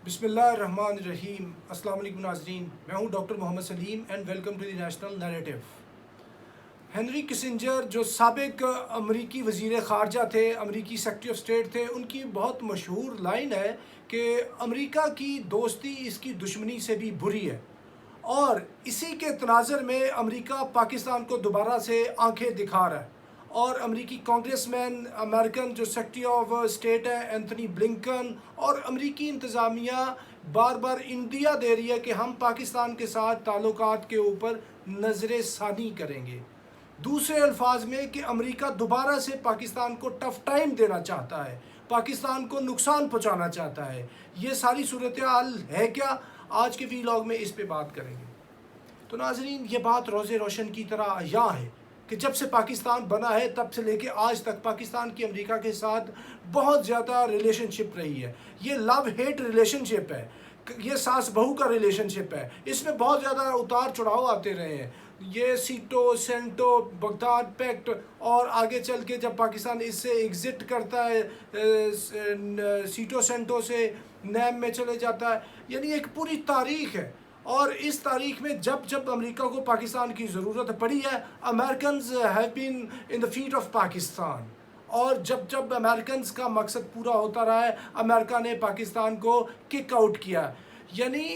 بسم اللہ الرحمن الرحیم۔ السلام علیکم ناظرین، میں ہوں doctor Muhammad Saleem and welcome to the national narrative. Henry Kissinger جو سابق امریکی وزیر خارجہ تھے، امریکی سیکرٹری آف اسٹیٹ تھے، ان کی بہت مشہور لائن ہے کہ امریکہ کی دوستی اس کی دشمنی سے بھی بری ہے، اور اسی کے تناظر میں امریکہ پاکستان کو دوبارہ سے آنکھیں دکھا رہا ہے۔ اور امریکی کانگریس مین، امریکن جو سیکرٹری آف اسٹیٹ ہے اینتھنی بلنکن، اور امریکی انتظامیہ بار بار انڈیا دے رہی ہے کہ ہم پاکستان کے ساتھ تعلقات کے اوپر نظر ثانی کریں گے۔ دوسرے الفاظ میں کہ امریکہ دوبارہ سے پاکستان کو ٹف ٹائم دینا چاہتا ہے، پاکستان کو نقصان پہنچانا چاہتا ہے۔ یہ ساری صورتحال ہے کیا؟ آج کے ویلاگ میں اس پہ بات کریں گے۔ تو ناظرین، یہ بات روز روشن کی طرح عیاں ہے کہ جب سے پاکستان بنا ہے تب سے لے کے آج تک پاکستان کی امریکہ کے ساتھ بہت زیادہ ریلیشن شپ رہی ہے۔ یہ لو ہیٹ ریلیشن شپ ہے، یہ ساس بہو کا ریلیشن شپ ہے۔ اس میں بہت زیادہ اتار چڑھاؤ آتے رہے ہیں۔ یہ سیٹو سینٹو بغداد پیکٹ، اور آگے چل کے جب پاکستان اس سے ایگزٹ کرتا ہے، سیٹو سینٹو سے نیم میں چلے جاتا ہے، یعنی ایک پوری تاریخ ہے۔ اور اس تاریخ میں جب جب امریکہ کو پاکستان کی ضرورت پڑی ہے، Americans have been in the fate of Pakistan, اور جب جب امریکنز کا مقصد پورا ہوتا رہا ہے، امریکہ نے پاکستان کو کک آؤٹ کیا۔ یعنی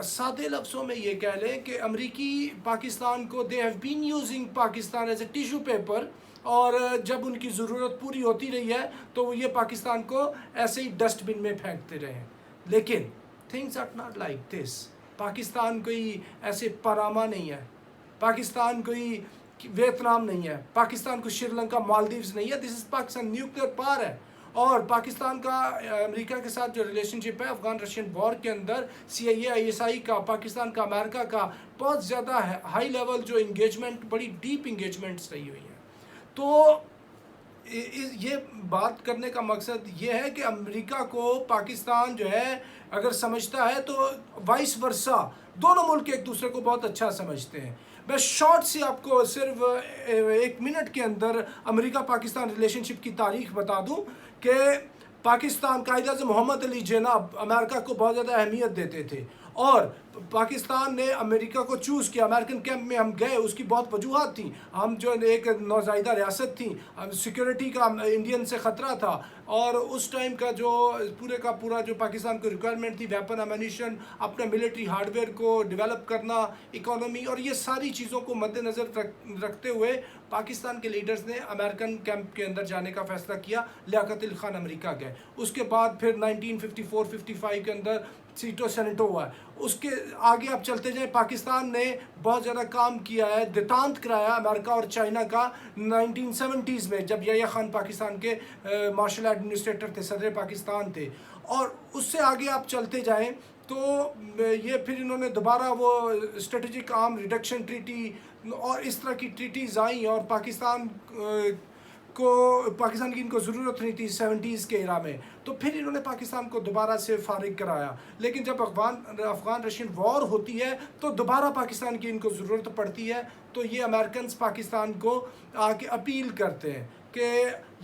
سادے لفظوں میں یہ کہہ لیں کہ امریکی پاکستان کو they have been using Pakistan as a tissue paper, اور جب ان کی ضرورت پوری ہوتی رہی ہے تو یہ پاکستان کو ایسے ہی ڈسٹ بن میں پھینکتے رہے ہیں۔ لیکن things are not like this. Pakistan کوئی ایسے پاناما نہیں ہے، پاکستان کوئی ویتنام نہیں ہے، پاکستان کو شری لنکا مالدیوز نہیں ہے۔ دس از پاکستان نیوکلیئر پاور ہے، اور پاکستان کا امریکہ کے ساتھ جو ریلیشن شپ ہے افغان رشین وار کے اندر، CIA ISI کا، پاکستان کا، امریکہ کا بہت زیادہ ہائی لیول جو انگیجمنٹ، بڑی ڈیپ انگیجمنٹس رہی ہوئی ہیں۔ تو یہ بات کرنے کا مقصد یہ ہے کہ امریکہ کو پاکستان جو ہے اگر سمجھتا ہے تو وائس ورسا دونوں ملک ایک دوسرے کو بہت اچھا سمجھتے ہیں۔ میں شارٹ سی آپ کو صرف 1 منٹ کے اندر امریکہ پاکستان ریلیشن شپ کی تاریخ بتا دوں کہ پاکستان قائد اعظم محمد علی جناح امریکہ کو بہت زیادہ اہمیت دیتے تھے، اور پاکستان نے امریکہ کو چوز کیا۔ امریکن کیمپ میں ہم گئے، اس کی بہت وجوہات تھیں۔ ہم جو ایک نوزائیدہ ریاست تھیں، سیکیورٹی کا انڈین سے خطرہ تھا، اور اس ٹائم کا جو پورے کا پورا جو پاکستان کو ریکوائرمنٹ تھی، ویپن ایمونیشن، اپنا ملٹری ہارڈ ویئر کو ڈیولپ کرنا، اکانومی، اور یہ ساری چیزوں کو مد نظر رکھتے ہوئے پاکستان کے لیڈرز نے امریکن کیمپ کے اندر جانے کا فیصلہ کیا۔ لیاقت علی خان امریکہ گئے، اس کے بعد پھر 1954-55 کے اندر سیٹو سینٹو ہوا ہے۔ اس کے آگے آپ چلتے جائیں، پاکستان نے بہت زیادہ کام کیا ہے، دیتانت کرایا امریکہ اور چائنا کا 1970s میں، جب یحییٰ خان پاکستان کے مارشل ایڈمنسٹریٹر تھے، صدر پاکستان تھے۔ اور اس سے آگے آپ چلتے جائیں تو یہ پھر انہوں نے دوبارہ وہ اسٹریٹجک آرم ریڈکشن ٹریٹی اور اس طرح کی ٹریٹیز آئیں، اور پاکستان کی ان کو ضرورت نہیں تھی 70s کے ایرا میں، تو پھر انہوں نے پاکستان کو دوبارہ سے فارغ کرایا۔ لیکن جب افغان رشین وار ہوتی ہے تو دوبارہ پاکستان کی ان کو ضرورت پڑتی ہے، تو یہ امریکنز پاکستان کو آ کے اپیل کرتے ہیں کہ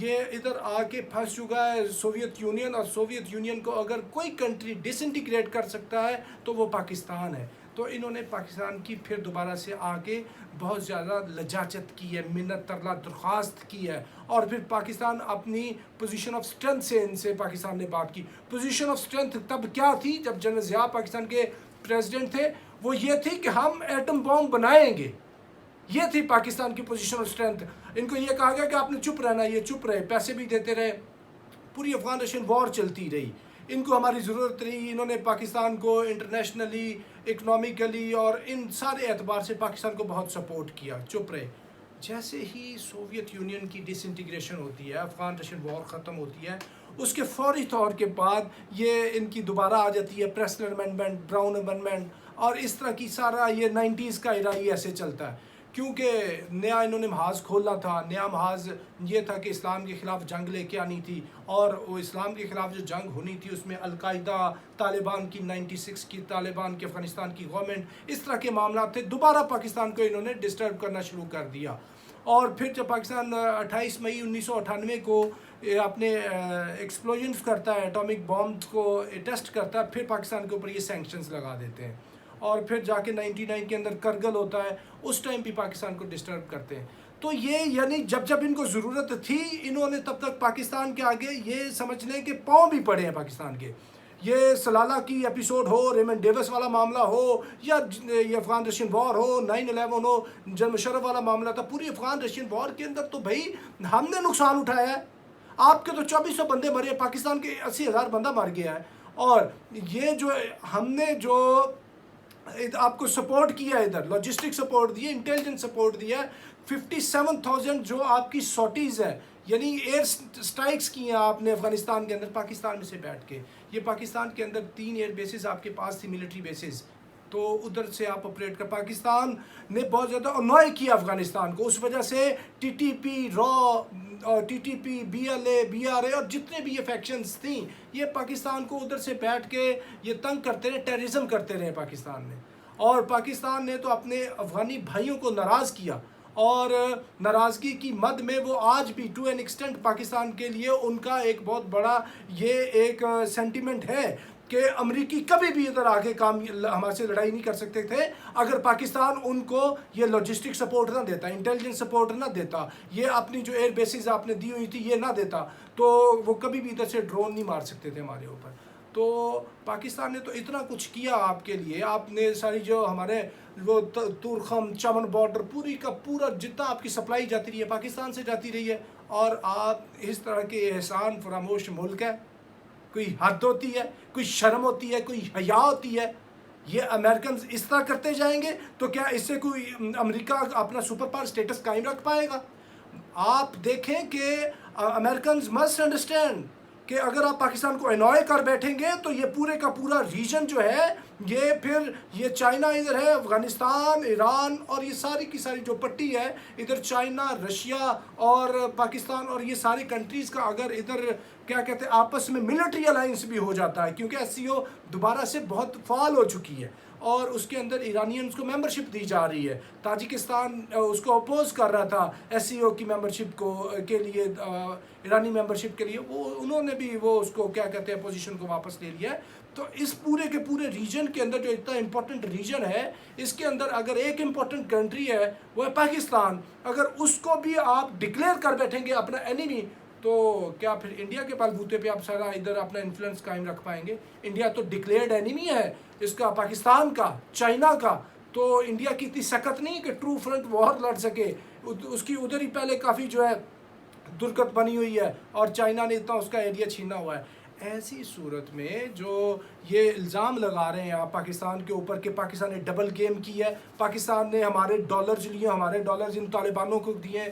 یہ ادھر آ کے پھنس چکا ہے سوویت یونین، اور سوویت یونین کو اگر کوئی کنٹری ڈس انٹیگریٹ کر سکتا ہے تو وہ پاکستان ہے۔ تو انہوں نے پاکستان کی پھر دوبارہ سے آ کے بہت زیادہ لجاجت کی ہے، منت ترلا درخواست کی ہے، اور پھر پاکستان اپنی پوزیشن آف اسٹرینتھ سے ان سے پاکستان نے بات کی۔ پوزیشن آف اسٹرینتھ تب کیا تھی جب جنرل ضیاء پاکستان کے پریزیڈنٹ تھے؟ وہ یہ تھی کہ ہم ایٹم بام بنائیں گے۔ یہ تھی پاکستان کی پوزیشن آف اسٹرینتھ۔ ان کو یہ کہا گیا کہ آپ نے چپ رہنا، یہ چپ رہے، پیسے بھی دیتے رہے، پوری افغان رشین وار چلتی رہی، ان کو ہماری ضرورت رہی۔ انہوں نے پاکستان کو انٹرنیشنلی، اکنامیکلی اور ان سارے اعتبار سے پاکستان کو بہت سپورٹ کیا، چپ رہے۔ جیسے ہی سوویت یونین کی ڈس انٹیگریشن ہوتی ہے، افغان رشین وار ختم ہوتی ہے، اس کے فوری طور کے بعد یہ ان کی دوبارہ آ جاتی ہے پریسلر امینڈمنٹ، براؤن امینڈمنٹ، اور اس طرح کی سارا یہ 90s کا ایرا ہی ایسے چلتا ہے، کیونکہ نیا انہوں نے محاذ کھولا تھا۔ نیا محاذ یہ تھا کہ اسلام کے خلاف جنگ لے کے آنی تھی، اور وہ اسلام کے خلاف جو جنگ ہونی تھی اس میں القاعدہ، طالبان کی 96 کی طالبان کی افغانستان کی گورنمنٹ، اس طرح کے معاملات تھے۔ دوبارہ پاکستان کو انہوں نے ڈسٹرب کرنا شروع کر دیا، اور پھر جب پاکستان 28 مئی 1998 کو اپنے ایکسپلوژنس کرتا ہے، ایٹامک بامب کو ٹیسٹ کرتا ہے، پھر پاکستان کے اوپر یہ سینکشنز لگا دیتے ہیں، اور پھر جا کے 99 کے اندر کرگل ہوتا ہے، اس ٹائم بھی پاکستان کو ڈسٹرب کرتے ہیں. تو یہ یعنی جب ان کو ضرورت تھی انہوں نے تب تک پاکستان کے آگے یہ سمجھ لیں کہ پاؤں بھی پڑے ہیں پاکستان کے. یہ سلالہ کی ایپیسوڈ ہو، ریمنڈ ڈیوس والا معاملہ ہو، یا یہ افغان رشین وار ہو، 9/11 ہو، جنرل مشرف والا معاملہ تھا. پوری افغان رشین وار کے اندر تو بھائی ہم نے نقصان اٹھایا ہے. آپ کے تو 2400 بندے مرے، پاکستان کے 80,000 بندہ مر گیا ہے. اور یہ جو ہم نے جو آپ کو سپورٹ کیا ہے، ادھر لاجسٹک سپورٹ دیا، انٹیلیجنس سپورٹ دیا ہے، 57,000 جو آپ کی سوٹیز ہے، یعنی ایئر سٹرائکس کی ہیں آپ نے افغانستان کے اندر پاکستان میں سے بیٹھ کے. یہ پاکستان کے اندر 3 ایئر بیسز آپ کے پاس تھی، ملٹری بیسز، تو ادھر سے آپ آپریٹ کر. پاکستان نے بہت زیادہ انوائے کیا افغانستان کو، اس وجہ سے ٹی ٹی پی، اور ٹی ٹی پی، BLA اور جتنے بھی یہ فیکشنز تھیں، یہ پاکستان کو ادھر سے بیٹھ کے یہ تنگ کرتے رہے، ٹیررزم کرتے رہے پاکستان میں. اور پاکستان نے تو اپنے افغانی بھائیوں کو ناراض کیا، اور ناراضگی کی مد میں وہ آج بھی ٹو این ایکسٹینٹ پاکستان کے لیے ان کا ایک بہت بڑا یہ ایک سینٹیمنٹ ہے کہ امریکی کبھی بھی ادھر آگے ہمارے سے لڑائی نہیں کر سکتے تھے اگر پاکستان ان کو یہ لاجسٹک سپورٹ نہ دیتا، انٹیلیجنس سپورٹ نہ دیتا، یہ اپنی جو ایئر بیسز آپ نے دی ہوئی تھی یہ نہ دیتا، تو وہ کبھی بھی ادھر سے ڈرون نہیں مار سکتے تھے ہمارے اوپر. تو پاکستان نے تو اتنا کچھ کیا آپ کے لیے. آپ نے ساری جو ہمارے وہ تورخم چمن بارڈر پوری کا پورا جتنا آپ کی سپلائی جاتی رہی ہے پاکستان سے جاتی رہی ہے، اور آپ اس طرح کے احسان فراموش ملک ہے. کوئی حد ہوتی ہے، کوئی شرم ہوتی ہے، کوئی حیا ہوتی ہے. یہ امریکنز اس طرح کرتے جائیں گے تو کیا اس سے کوئی امریکہ اپنا سپر پاور سٹیٹس قائم رکھ پائے گا؟ آپ دیکھیں کہ امریکنز مسٹ انڈرسٹینڈ کہ اگر آپ پاکستان کو انوائے کر بیٹھیں گے تو یہ پورے کا پورا ریجن جو ہے یہ پھر یہ چائنا ادھر ہے، افغانستان، ایران اور یہ ساری کی ساری جو پٹی ہے ادھر چائنا، رشیا اور پاکستان اور یہ ساری کنٹریز کا اگر ادھر کیا کہتے ہیں آپس میں ملٹری الائنس بھی ہو جاتا ہے، کیونکہ SCO دوبارہ سے بہت فعال ہو چکی ہے اور اس کے اندر ایرانینز کو ممبرشپ دی جا رہی ہے. تاجکستان اس کو اپوز کر رہا تھا SCO کی ممبرشپ کو کے لیے، ایرانی ممبرشپ کے لیے، وہ انہوں نے بھی وہ اس کو کیا کہتے ہیں پوزیشن کو واپس لے لیا ہے. تو اس پورے کے پورے ریجن کے اندر جو اتنا امپورٹنٹ ریجن ہے اس کے اندر اگر ایک امپورٹنٹ کنٹری ہے وہ ہے پاکستان، اگر اس کو بھی آپ ڈکلیئر کر بیٹھیں گے اپنا اینیمی تو کیا پھر انڈیا کے بلبوتے پہ آپ سارا ادھر اپنا انفلوئنس قائم رکھ پائیں گے؟ انڈیا تو ڈکلیئرڈ اینیمی ہے اس کا، پاکستان کا، چائنا کا. تو انڈیا کی اتنی سخت نہیں کہ ٹرو فرنٹ وار لڑ سکے، اس کی ادھر ہی پہلے کافی جو ہے درکت بنی ہوئی ہے اور چائنا نے اتنا اس کا ایریا چھینا ہوا ہے. ایسی صورت میں جو یہ الزام لگا رہے ہیں آپ پاکستان کے اوپر کہ پاکستان نے ڈبل گیم کی ہے، پاکستان نے ہمارے ڈالرز لیے، ہمارے ڈالرز ان طالبانوں کو دیے،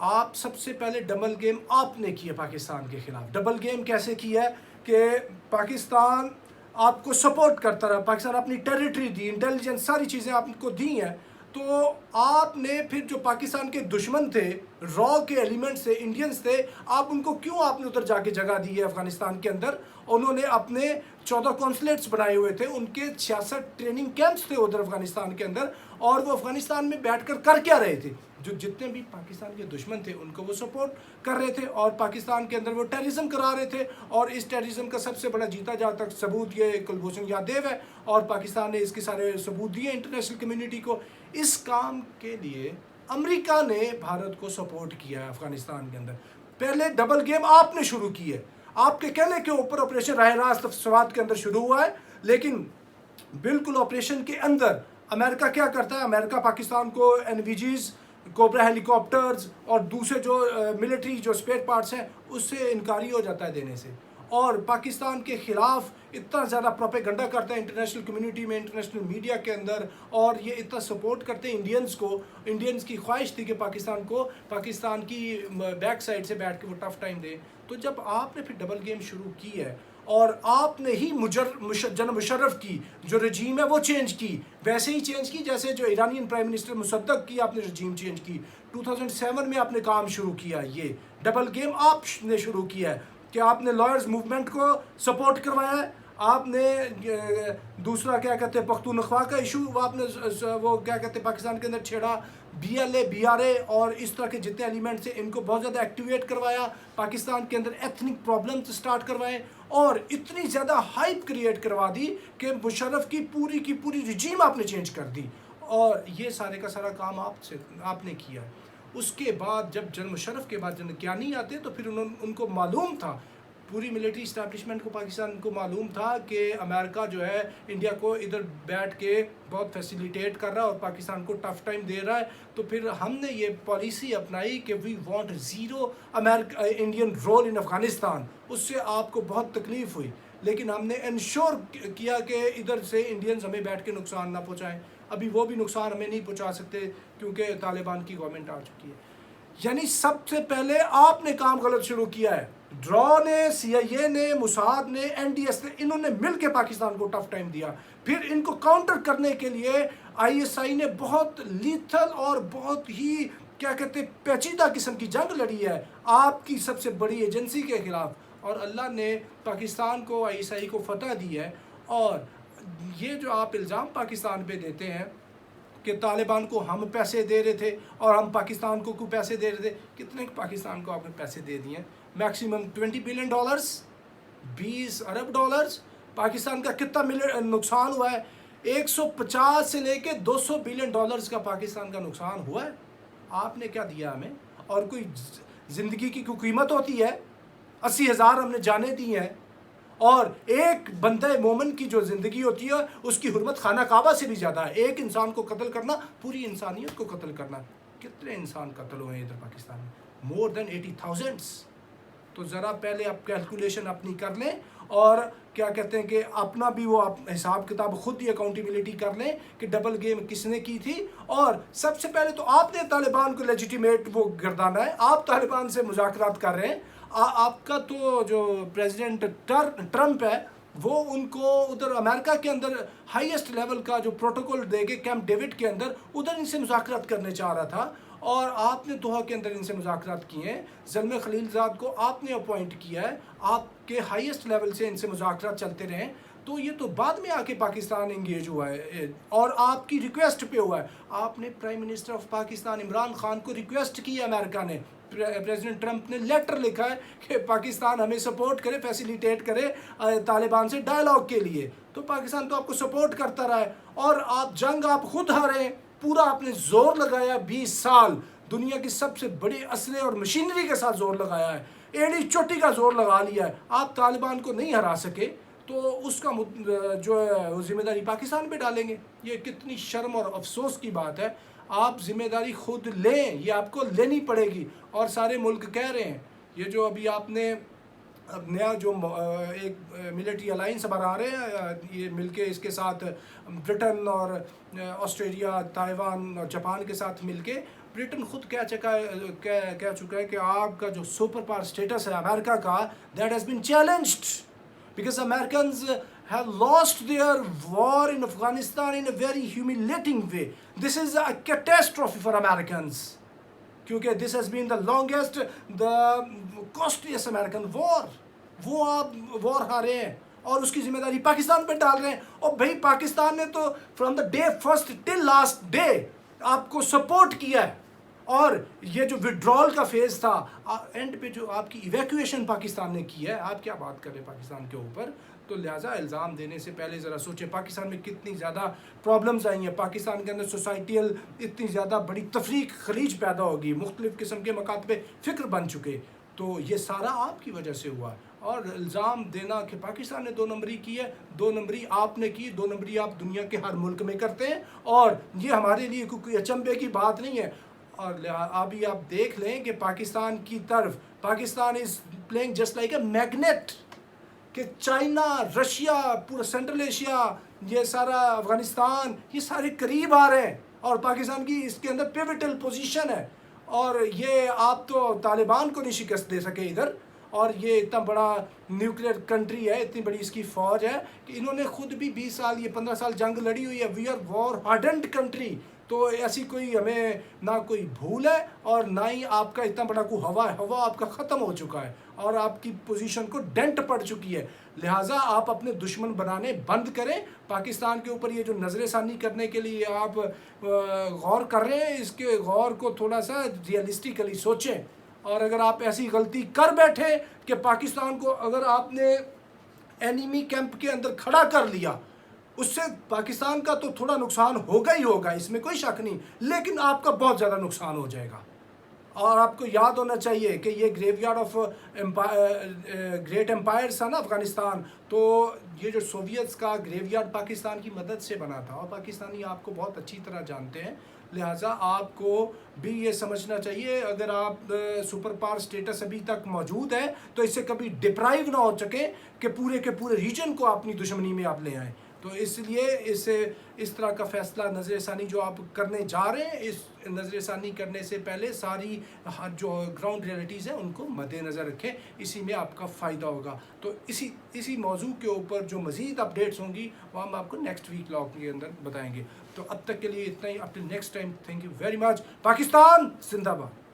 آپ سب سے پہلے ڈبل گیم آپ نے کی ہے پاکستان کے خلاف. ڈبل گیم کیسے کی ہے کہ پاکستان آپ کو سپورٹ کرتا رہا، پاکستان اپنی ٹیریٹری دی، انٹیلیجنس ساری چیزیں آپ کو دی ہیں، تو آپ نے پھر جو پاکستان کے دشمن تھے، را کے ایلیمنٹس تھے، انڈینز تھے، آپ ان کو کیوں آپ نے ادھر جا کے جگہ دی ہے افغانستان کے اندر؟ انہوں نے اپنے 14 کونسلیٹس بنائے ہوئے تھے، ان کے 66 ٹریننگ کیمپس تھے ادھر افغانستان کے اندر، اور وہ افغانستان میں بیٹھ کر کیا رہے تھے؟ جو جتنے بھی پاکستان کے دشمن تھے ان کو وہ سپورٹ کر رہے تھے اور پاکستان کے اندر وہ ٹیررزم کرا رہے تھے. اور اس ٹیررزم کا سب سے بڑا جیتا جاتا ثبوت یہ کلبھوشن یادیو ہے، اور پاکستان نے اس کے سارے ثبوت دیے انٹرنیشنل کمیونٹی کو. اس کام کے لیے امریکہ نے بھارت کو سپورٹ کیا ہے افغانستان کے اندر. پہلے ڈبل گیم آپ نے شروع کی ہے، آپ کے کہنے کے اوپر آپریشن راہ راست سوات کے اندر شروع ہوا ہے، لیکن بالکل آپریشن کے اندر امریکہ کیا کرتا ہے؟ امریکہ پاکستان کو NVGs، کوبرا ہیلی کاپٹرز اور دوسرے جو ملٹری جو اسپیئر پارٹس ہیں اس سے انکاری ہو جاتا ہے دینے سے، اور پاکستان کے خلاف اتنا زیادہ پروپیگنڈا کرتا ہے انٹرنیشنل کمیونٹی میں، انٹرنیشنل میڈیا کے اندر، اور یہ اتنا سپورٹ کرتے ہیں انڈینز کو. انڈینز کی خواہش تھی کہ پاکستان کو پاکستان کی بیک سائڈ سے بیٹھ کے وہ ٹف ٹائم دے. تو جب آپ نے پھر ڈبل گیم شروع کی ہے اور آپ نے ہی جنرل مشرف کی جو رجیم ہے وہ چینج کی، ویسے ہی چینج کی جیسے جو ایرانین پرائم منسٹر مصدق کی آپ نے رجیم چینج کی. 2007 میں آپ نے کام شروع کیا، یہ ڈبل گیم آپ نے شروع کیا ہے کہ آپ نے لائرز موومنٹ کو سپورٹ کروایا ہے، آپ نے دوسرا کیا کہتے ہیں پختونخوا کا ایشو وہ آپ نے وہ کیا کہتے ہیں پاکستان کے اندر چھیڑا، BLA BRA اور اس طرح کے جتنے ایلیمنٹس ہیں ان کو بہت زیادہ ایکٹیویٹ کروایا، پاکستان کے اندر ایتھنک پرابلمز سٹارٹ کروائے اور اتنی زیادہ ہائپ کریٹ کروا دی کہ مشرف کی پوری رجیم آپ نے چینج کر دی، اور یہ سارے کا سارا کام آپ نے کیا۔ اس کے بعد جب جنرل مشرف کے بعد جنرل کیانی آتے تو پھر ان کو معلوم تھا، پوری ملٹری اسٹیبلشمنٹ کو پاکستان کو معلوم تھا کہ امریکہ جو ہے انڈیا کو ادھر بیٹھ کے بہت فیسیلیٹیٹ کر رہا ہے اور پاکستان کو ٹف ٹائم دے رہا ہے، تو پھر ہم نے یہ پالیسی اپنائی کہ we want zero Indian role in Afghanistan. اس سے آپ کو بہت تکلیف ہوئی، لیکن ہم نے انشور کیا کہ ادھر سے انڈینز ہمیں بیٹھ کے نقصان نہ پہنچائیں۔ ابھی وہ بھی نقصان ہمیں نہیں پہنچا سکتے کیونکہ طالبان کی گورنمنٹ آ چکی ہے۔ یعنی سب سے پہلے آپ نے کام غلط شروع کیا ہے، ڈرا نے، CIA نے، موساد نے، NDS نے، انہوں نے مل کے پاکستان کو ٹف ٹائم دیا۔ پھر ان کو کاؤنٹر کرنے کے لیے ISI نے بہت لیتھل اور بہت ہی کیا کہتے پیچیدہ قسم کی جنگ لڑی ہے آپ کی سب سے بڑی ایجنسی کے خلاف، اور اللہ نے پاکستان کو ISI کو فتح دی ہے۔ اور یہ جو آپ الزام پاکستان پہ دیتے ہیں کہ طالبان کو ہم پیسے دے رہے تھے اور ہم پاکستان کو پیسے دے رہے تھے، کتنے پاکستان کو آپ نے پیسے دے دیے ہیں؟ میکسیمم $20 بلین، $20 ارب۔ پاکستان کا کتنا نقصان ہوا ہے؟ 150 سے لے کے $200 بلین کا پاکستان کا نقصان ہوا ہے۔ آپ نے کیا دیا ہمیں؟ اور کوئی زندگی کی کوئی قیمت ہوتی ہے؟ 80,000 ہم نے جانیں دی ہیں، اور ایک بندہ مومن کی جو زندگی ہوتی ہے اس کی حرمت خانہ کعبہ سے بھی زیادہ ہے۔ ایک انسان کو قتل کرنا پوری انسانیت کو قتل کرنا۔ کتنے انسان قتل ہوئے ہیں ادھر پاکستان میں؟ more than 80,000۔ تو ذرا پہلے آپ کیلکولیشن اپنی کر لیں اور کیا کہتے ہیں کہ اپنا بھی وہ حساب کتاب خود ہی اکاؤنٹیبلٹی کر لیں کہ ڈبل گیم کس نے کی تھی۔ اور سب سے پہلے تو آپ نے طالبان کو لیجیٹیمیٹ وہ گردانا ہے، آپ طالبان سے مذاکرات کر رہے ہیں۔ آپ کا تو جو پریزیڈنٹ ٹرمپ ہے وہ ان کو ادھر امریکہ کے اندر ہائیسٹ لیول کا جو پروٹوکول دے کے کیمپ ڈیوڈ کے اندر ادھر ان سے مذاکرات کرنے چاہ رہا تھا، اور آپ نے دوحہ کے اندر ان سے مذاکرات کیے ہیں۔ زلمے خلیل زاد کو آپ نے اپوائنٹ کیا ہے، آپ کے ہائیسٹ لیول سے ان سے مذاکرات چلتے رہیں، تو یہ تو بعد میں آ کے پاکستان انگیج ہوا ہے اور آپ کی ریکویسٹ پہ ہوا ہے۔ آپ نے prime minister of Pakistan Imran Khan کو ریکویسٹ کی ہے، امریکہ نے، پریزیڈنٹ ٹرمپ نے لیٹر لکھا ہے کہ پاکستان ہمیں سپورٹ کرے، فیسیلیٹیٹ کرے طالبان سے ڈائلاگ کے لیے، تو پاکستان تو آپ کو سپورٹ کرتا رہا ہے، اور آپ جنگ آپ خود ہارے ہیں۔ پورا آپ نے زور لگایا 20 سال، دنیا کی سب سے بڑی اسلحے اور مشینری کے ساتھ زور لگایا ہے، ایڑی چوٹی کا زور لگا لیا ہے، آپ طالبان کو نہیں ہرا سکے، تو اس کا جو ہے ذمہ داری پاکستان پہ ڈالیں گے؟ یہ کتنی شرم اور افسوس کی بات ہے۔ آپ ذمہ داری خود لیں، یہ آپ کو لینی پڑے گی، اور سارے ملک کہہ رہے ہیں۔ یہ جو ابھی آپ نے نیا جو ایک ملٹری الائنس بنا رہے ہیں، یہ مل کے اس کے ساتھ برٹن اور آسٹریلیا، تائیوان اور جاپان کے ساتھ مل کے، برٹن خود کہہ چکا ہے کہ آپ کا جو سپر پاور سٹیٹس ہے امریکہ کا، that has been challenged because Americans have lost their war in Afghanistan in a very humiliating way. This is a catastrophe for Americans. کیونکہ this has been the longest, the costliest American war. وہ آپ وار ہارے ہیں اور اس کی ذمہ داری پاکستان پہ ڈال رہے ہیں، اور بھائی پاکستان نے تو from the day first till last day آپ کو سپورٹ کیا ہے، اور یہ جو وڈرال کا فیز تھا، اینڈ پہ جو آپ کی ایویکویشن پاکستان نے کی ہے، آپ کیا بات کر رہے ہیں پاکستان کے اوپر؟ تو لہٰذا الزام دینے سے پہلے ذرا سوچیں پاکستان میں کتنی زیادہ پرابلمز آئی ہیں، پاکستان کے اندر سوسائٹیل اتنی زیادہ بڑی تفریق خلیج پیدا ہوگی، مختلف قسم کے مکاتب فکر بن چکے، تو یہ سارا آپ کی وجہ سے ہوا۔ اور الزام دینا کہ پاکستان نے 2 نمبری کی ہے، 2 نمبری آپ نے کی، 2 نمبری آپ دنیا کے ہر ملک میں کرتے ہیں، اور یہ ہمارے لیے کوئی اچنبے کی بات نہیں ہے۔ اور ابھی آپ دیکھ لیں کہ پاکستان کی طرف، Pakistan is playing just like a magnet, کہ چائنا، رشیا، پورا سینٹرل ایشیا، یہ سارا افغانستان، یہ سارے قریب آ رہے ہیں، اور پاکستان کی اس کے اندر پیوٹل پوزیشن ہے، اور یہ آپ تو طالبان کو نہیں شکست دے سکے ادھر، اور یہ اتنا بڑا نیوکلیئر کنٹری ہے، اتنی بڑی اس کی فوج ہے کہ انہوں نے خود بھی 20 سال، یہ 15 سال جنگ لڑی ہوئی ہے۔ We are war hardened country, تو ایسی کوئی ہمیں نہ کوئی بھول ہے اور نہ ہی آپ کا اتنا بڑا کوئی ہوا آپ کا ختم ہو چکا ہے اور آپ کی پوزیشن کو ڈنٹ پڑ چکی ہے. لہٰذا آپ اپنے دشمن بنانے بند کریں. پاکستان کے اوپر یہ جو نظر ثانی کرنے کے لیے آپ غور کر رہے ہیں، اس کے غور کو تھوڑا سا ریئلسٹیکلی سوچیں. اور اگر آپ ایسی غلطی کر بیٹھے کہ پاکستان کو اگر آپ نے اینیمی کیمپ کے اندر کھڑا کر لیا، اس سے پاکستان کا تو تھوڑا نقصان ہوگا ہی ہوگا، اس میں کوئی شک نہیں، لیکن آپ کا بہت زیادہ نقصان ہو جائے گا. اور آپ کو یاد ہونا چاہیے کہ یہ گریو یارڈ آف گریٹ امپائرس تھا نا افغانستان، تو یہ جو سوویتس کا گریو یارڈ پاکستان کی مدد سے بنا تھا، اور پاکستانی آپ کو بہت اچھی طرح جانتے ہیں. لہٰذا آپ کو بھی یہ سمجھنا چاہیے اگر آپ سپر پاور سٹیٹس ابھی تک موجود ہے تو اس سے کبھی ڈپرائیو نہ ہو سکے کہ پورے کے پورے ریجن کو اپنی دشمنی میں آپ لے آئیں. تو اس لیے اس طرح کا فیصلہ نظر ثانی جو آپ کرنے جا رہے ہیں، اس نظر ثانی کرنے سے پہلے ساری جو گراؤنڈ ریئلٹیز ہیں ان کو مد نظر رکھیں، اسی میں آپ کا فائدہ ہوگا. تو اسی موضوع کے اوپر جو مزید اپڈیٹس ہوں گی وہ ہم آپ کو نیکسٹ ویک لاگ کے اندر بتائیں گے. تو اب تک کے لیے اتنا ہی. Up till next time, thank you very much. Pakistan زندہ باد.